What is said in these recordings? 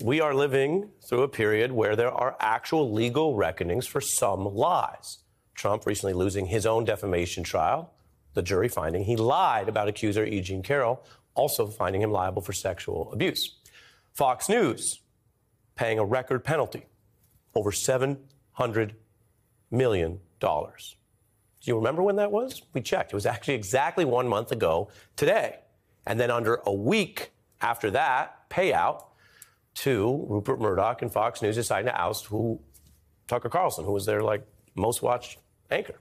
We are living through a period where there are actual legal reckonings for some lies. Trump recently losing his own defamation trial, the jury finding he lied about accuser E. Jean Carroll, also finding him liable for sexual abuse. Fox News paying a record penalty, over $700 million. Do you remember when that was? We checked. It was actually exactly 1 month ago today. And then under a week after that payout, to Rupert Murdoch and Fox News deciding to oust Tucker Carlson, who was their most watched anchor,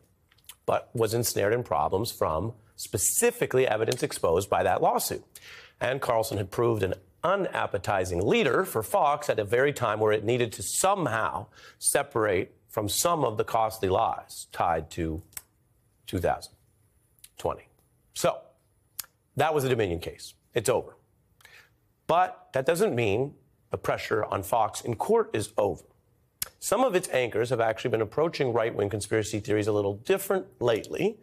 but was ensnared in problems from specifically evidence exposed by that lawsuit. And Carlson had proved an unappetizing leader for Fox at a very time where it needed to somehow separate from some of the costly lies tied to 2020. So that was the Dominion case. It's over. But that doesn't mean the pressure on Fox in court is over. Some of its anchors have actually been approaching right-wing conspiracy theories a little different lately,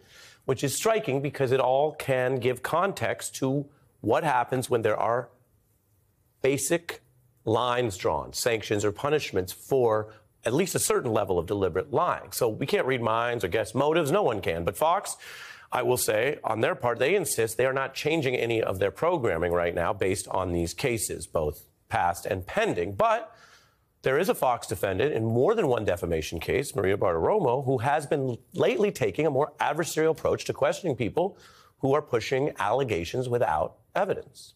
which is striking because it all can give context to what happens when there are basic lines drawn, sanctions or punishments for at least a certain level of deliberate lying. So we can't read minds or guess motives. No one can. But Fox, I will say, on their part, they insist they are not changing any of their programming right now based on these cases, both past and pending. But there is a Fox defendant in more than one defamation case, Maria Bartiromo, who has been lately taking a more adversarial approach to questioning people who are pushing allegations without evidence.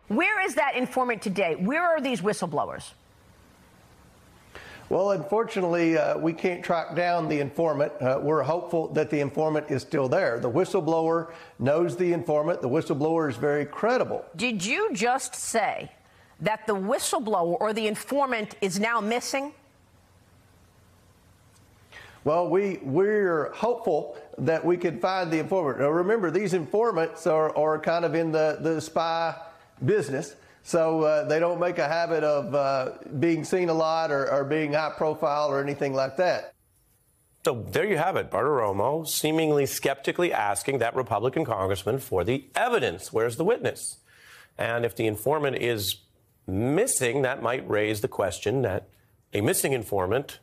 Where is that informant today? Where are these whistleblowers? Well, unfortunately, we can't track down the informant. We're hopeful that the informant is still there. The whistleblower knows the informant. The whistleblower is very credible. Did you just say that the whistleblower or the informant is now missing? Well, we're hopeful that we can find the informant. Now, remember, these informants are kind of in the spy business. So they don't make a habit of being seen a lot or being high profile or anything like that. So there you have it. Bartiromo seemingly skeptically asking that Republican congressman for the evidence. Where's the witness? And if the informant is missing, that might raise the question that a missing informant,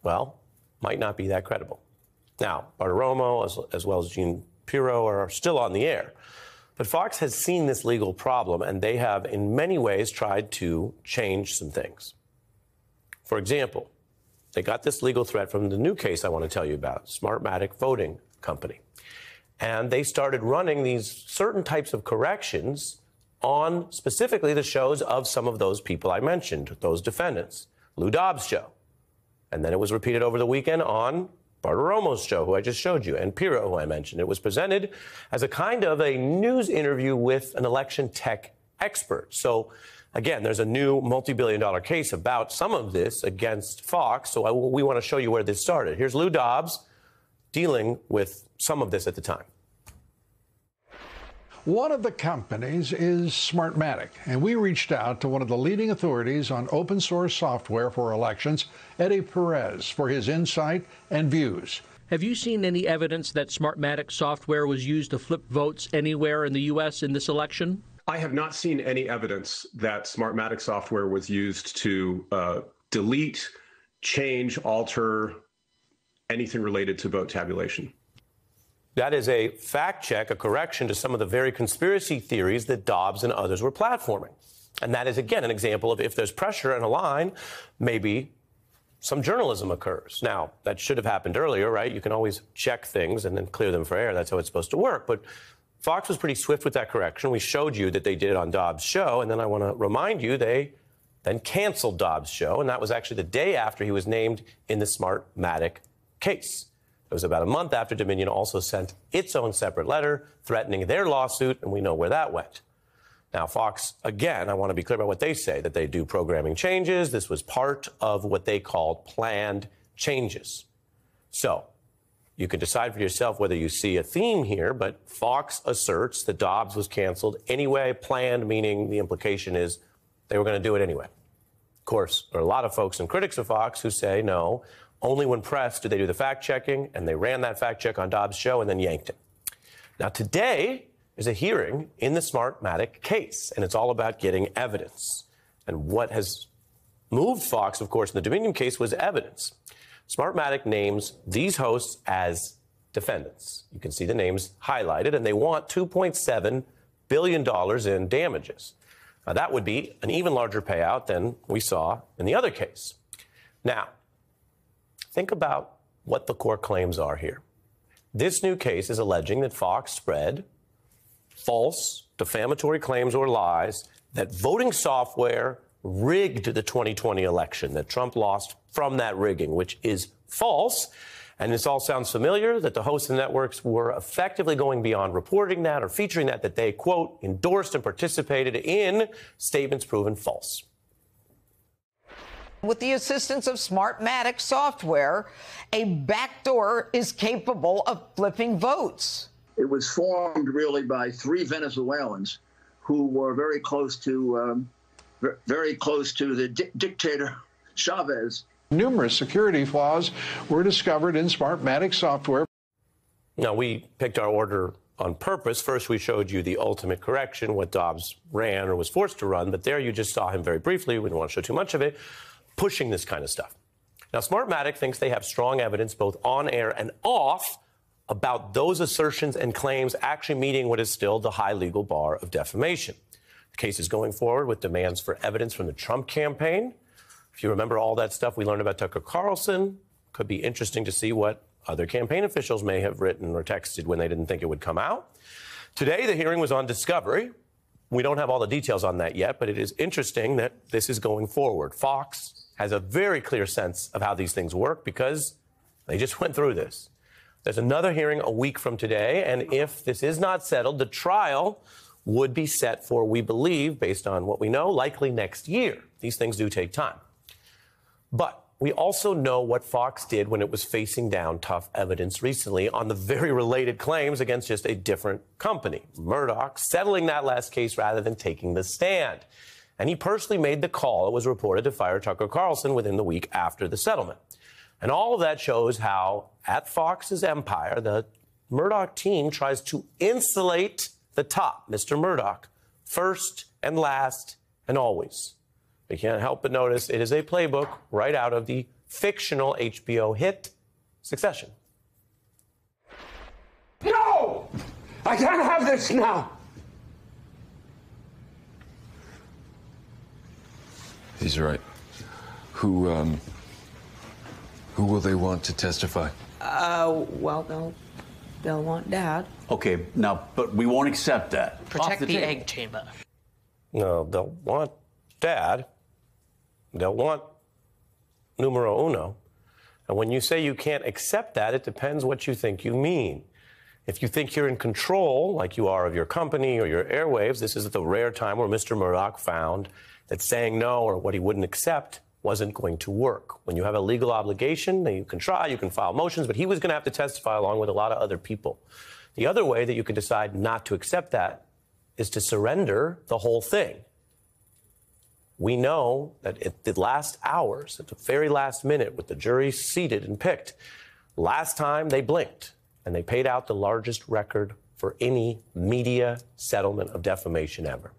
well, might not be that credible. Now, Bartiromo, as well as Jean Pirro, are still on the air. But Fox has seen this legal problem, and they have, in many ways, tried to change some things. For example, they got this legal threat from the new case I want to tell you about, Smartmatic Voting Company. And they started running these certain types of corrections on specifically the shows of some of those people I mentioned, those defendants. Lou Dobbs' show. And then it was repeated over the weekend on Bartiromo's show, who I just showed you, and Pirro, who I mentioned. It was presented as a kind of a news interview with an election tech expert. So, again, there's a new multi-billion-dollar case about some of this against Fox. So we want to show you where this started. Here's Lou Dobbs dealing with some of this at the time. One of the companies is Smartmatic, and we reached out to one of the leading authorities on open source software for elections, Eddie Perez, for his insight and views. Have you seen any evidence that Smartmatic software was used to flip votes anywhere in the U.S. in this election? I have not seen any evidence that Smartmatic software was used to delete, change, alter anything related to vote tabulation. That is a fact check, a correction to some of the very conspiracy theories that Dobbs and others were platforming. And that is, again, an example of if there's pressure in a line, maybe some journalism occurs. Now, that should have happened earlier, right? You can always check things and then clear them for air. That's how it's supposed to work. But Fox was pretty swift with that correction. We showed you that they did it on Dobbs' show. And then I want to remind you, they then canceled Dobbs' show. And that was actually the day after he was named in the Smartmatic case. It was about a month after Dominion also sent its own separate letter threatening their lawsuit, and we know where that went. Now, Fox, again, I want to be clear about what they say, that they do programming changes. This was part of what they called planned changes. So you can decide for yourself whether you see a theme here, but Fox asserts that Dobbs was canceled anyway, planned, meaning the implication is they were going to do it anyway. Of course, there are a lot of folks and critics of Fox who say, no, only when pressed do they do the fact-checking, and they ran that fact-check on Dobbs' show and then yanked it. Now, today, is a hearing in the Smartmatic case, and it's all about getting evidence. And what has moved Fox, of course, in the Dominion case was evidence. Smartmatic names these hosts as defendants. You can see the names highlighted, and they want $2.7 billion in damages. Now, that would be an even larger payout than we saw in the other case. Now, think about what the core claims are here. This new case is alleging that Fox spread false, defamatory claims or lies, that voting software rigged the 2020 election, that Trump lost from that rigging, which is false. And this all sounds familiar, that the hosts and networks were effectively going beyond reporting that or featuring that they, quote, endorsed and participated in statements proven false. With the assistance of Smartmatic software, a backdoor is capable of flipping votes. It was formed really by three Venezuelans who were very close to the dictator Chavez. Numerous security flaws were discovered in Smartmatic software. Now, we picked our order on purpose. First, we showed you the ultimate correction, what Dobbs ran or was forced to run, but there you just saw him very briefly. We don't want to show too much of it, pushing this kind of stuff. Now, Smartmatic thinks they have strong evidence, both on air and off, about those assertions and claims actually meeting what is still the high legal bar of defamation. The case is going forward with demands for evidence from the Trump campaign. If you remember all that stuff we learned about Tucker Carlson, could be interesting to see what other campaign officials may have written or texted when they didn't think it would come out. Today, the hearing was on discovery. We don't have all the details on that yet, but it is interesting that this is going forward. Fox has a very clear sense of how these things work because they just went through this. There's another hearing a week from today, and if this is not settled, the trial would be set for, we believe, based on what we know, likely next year. These things do take time. But we also know what Fox did when it was facing down tough evidence recently on the very related claims against just a different company, Murdoch, settling that last case rather than taking the stand. And he personally made the call, it was reported, to fire Tucker Carlson within the week after the settlement. And all of that shows how, at Fox's empire, the Murdoch team tries to insulate the top, Mr. Murdoch, first and last and always. We can't help but notice it is a playbook right out of the fictional HBO hit Succession. No! I can't have this now! He's right. Who will they want to testify? Well, they'll want Dad. Okay, now, but we won't accept that. Protect the egg chamber. No, they'll want Dad. They'll want numero uno. And when you say you can't accept that, it depends what you think you mean. If you think you're in control, like you are of your company or your airwaves, this is the rare time where Mr. Murdoch found that saying no or what he wouldn't accept wasn't going to work. When you have a legal obligation, then you can try, you can file motions, but he was going to have to testify along with a lot of other people. The other way that you could decide not to accept that is to surrender the whole thing. We know that at the last hours, at the very last minute, with the jury seated and picked, last time they blinked and they paid out the largest record for any media settlement of defamation ever.